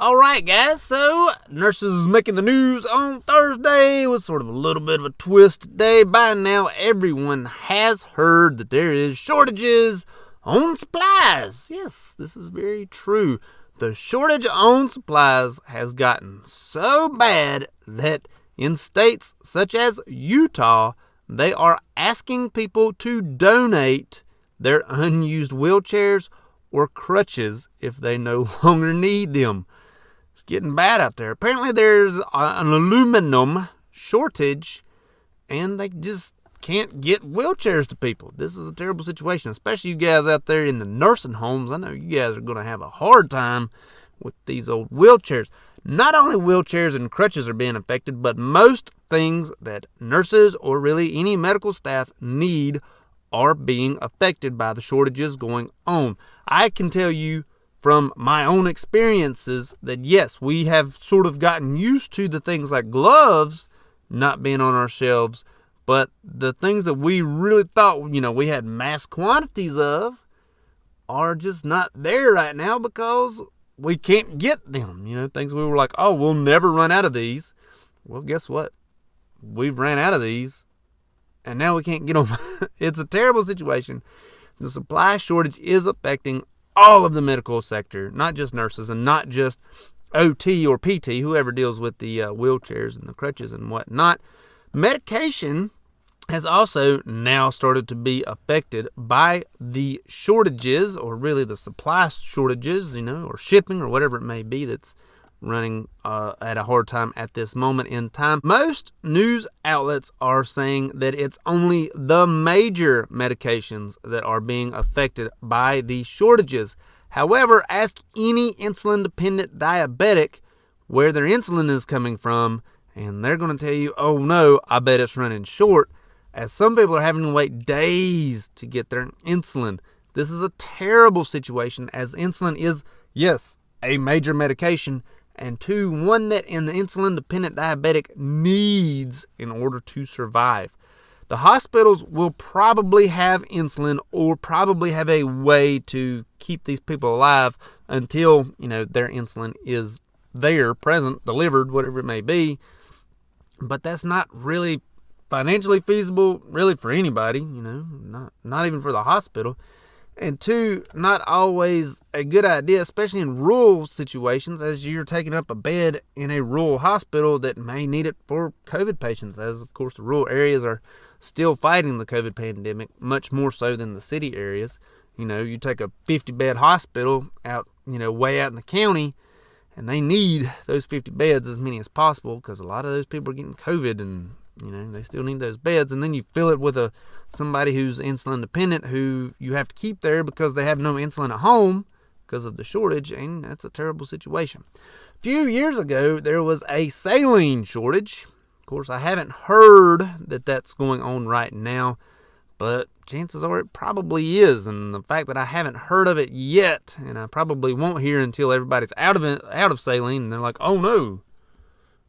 All right, guys, so nurses making the news on Thursday with sort of a little bit of a twist today. By now, everyone has heard that there is shortages on supplies. Yes, this is very true. The shortage on supplies has gotten so bad that in states such as Utah, they are asking people to donate their unused wheelchairs or crutches if they no longer need them. It's getting bad out there. Apparently there's an aluminum shortage and they just can't get wheelchairs to people. This is a terrible situation, especially you guys out there in the nursing homes. I know you guys are going to have a hard time with these old wheelchairs. Not only wheelchairs and crutches are being affected, but most things that nurses or really any medical staff need are being affected by the shortages going on. I can tell you from my own experiences that yes, we have sort of gotten used to the things like gloves not being on our shelves, but the things that we really thought, we had mass quantities of are just not there right now because we can't get them. Things we were like, oh, we'll never run out of these. Well, guess what? We've ran out of these and now we can't get them. It's a terrible situation. The supply shortage is affecting all of the medical sector, not just nurses and not just OT or PT, whoever deals with the wheelchairs and the crutches and whatnot. Medication has also now started to be affected by the shortages, or really the supply shortages, or shipping or whatever it may be that's running at a hard time at this moment in time. Most news outlets are saying that it's only the major medications that are being affected by these shortages. However, ask any insulin-dependent diabetic where their insulin is coming from, and they're going to tell you, oh no, I bet it's running short, as some people are having to wait days to get their insulin. This is a terrible situation, as insulin is, yes, a major medication, and two, one that an insulin-dependent diabetic needs in order to survive. The hospitals will probably have insulin or probably have a way to keep these people alive until, their insulin is there, present, delivered, whatever it may be. But that's not really financially feasible, really, for anybody, not even for the hospital. And two, not always a good idea, especially in rural situations, as you're taking up a bed in a rural hospital that may need it for COVID patients, as of course the rural areas are still fighting the COVID pandemic, much more so than the city areas. You take a 50-bed hospital out, way out in the county, and they need those 50 beds, as many as possible, because a lot of those people are getting COVID and they still need those beds. And then you fill it with somebody who's insulin dependent who you have to keep there because they have no insulin at home because of the shortage, and that's a terrible situation. A few years ago, there was a saline shortage. Of course, I haven't heard that that's going on right now, but chances are it probably is. And the fact that I haven't heard of it yet, and I probably won't hear until everybody's out of saline, and they're like, oh no,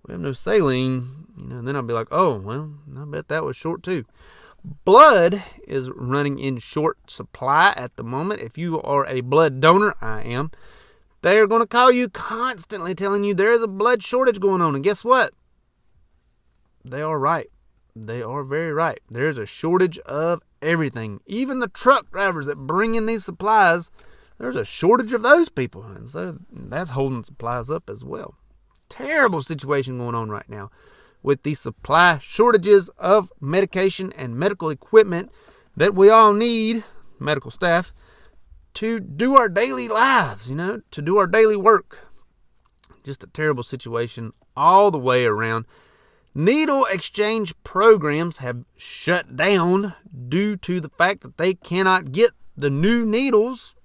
we have no saline, then I'll be like, oh, well, I bet that was short too. Blood is running in short supply at the moment. If you are a blood donor, I am, they're going to call you constantly telling you there is a blood shortage going on. And guess what? They are right. They are very right. There's a shortage of everything. Even the truck drivers that bring in these supplies, there's a shortage of those people. And so that's holding supplies up as well. Terrible situation going on right now with the supply shortages of medication and medical equipment that we all need, medical staff, to do our daily lives, to do our daily work. Just a terrible situation all the way around. Needle exchange programs have shut down due to the fact that they cannot get the new needles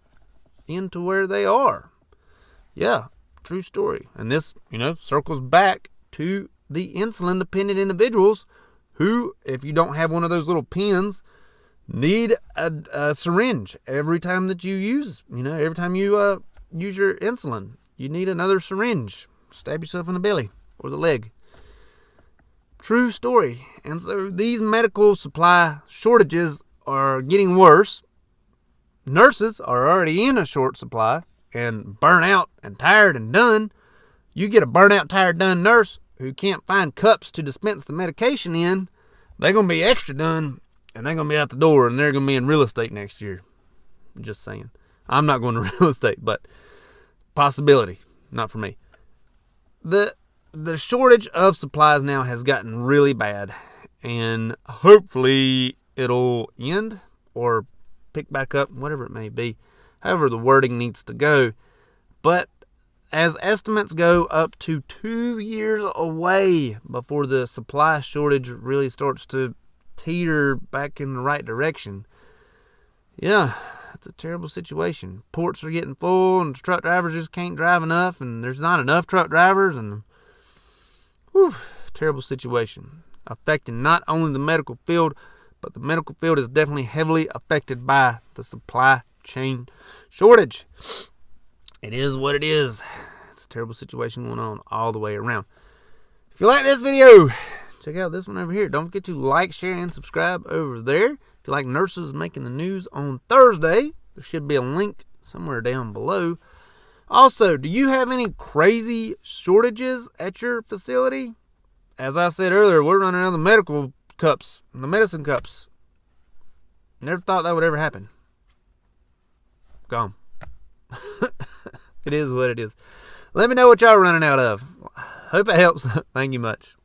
into where they are. Yeah, true story. And this, circles back to the insulin-dependent individuals who, if you don't have one of those little pens, need a syringe every time that you use, every time you use your insulin. You need another syringe. Stab yourself in the belly or the leg. True story. And so these medical supply shortages are getting worse. Nurses are already in a short supply and burnt out and tired and done. You get a burnout, tired, done nurse who can't find cups to dispense the medication in, they're going to be extra done, and they're going to be out the door, and they're going to be in real estate next year. Just saying. I'm not going to real estate, but possibility. Not for me. The shortage of supplies now has gotten really bad, and hopefully it'll end or pick back up, whatever it may be, however the wording needs to go. But as estimates go, up to 2 years away before the supply shortage really starts to teeter back in the right direction. Yeah, it's a terrible situation. Ports are getting full, and truck drivers just can't drive enough, and there's not enough truck drivers, and terrible situation. Affecting not only the medical field, but the medical field is definitely heavily affected by the supply chain shortage. It is what it is. It's a terrible situation going on all the way around. If you like this video, check out this one over here. Don't forget to like, share, and subscribe over there. If you like nurses making the news on Thursday, there should be a link somewhere down below. Also, do you have any crazy shortages at your facility? As I said earlier, we're running out of the medical cups, the medicine cups. Never thought that would ever happen. Gone. It is what it is. Let me know what y'all are running out of. Hope it helps. Thank you much.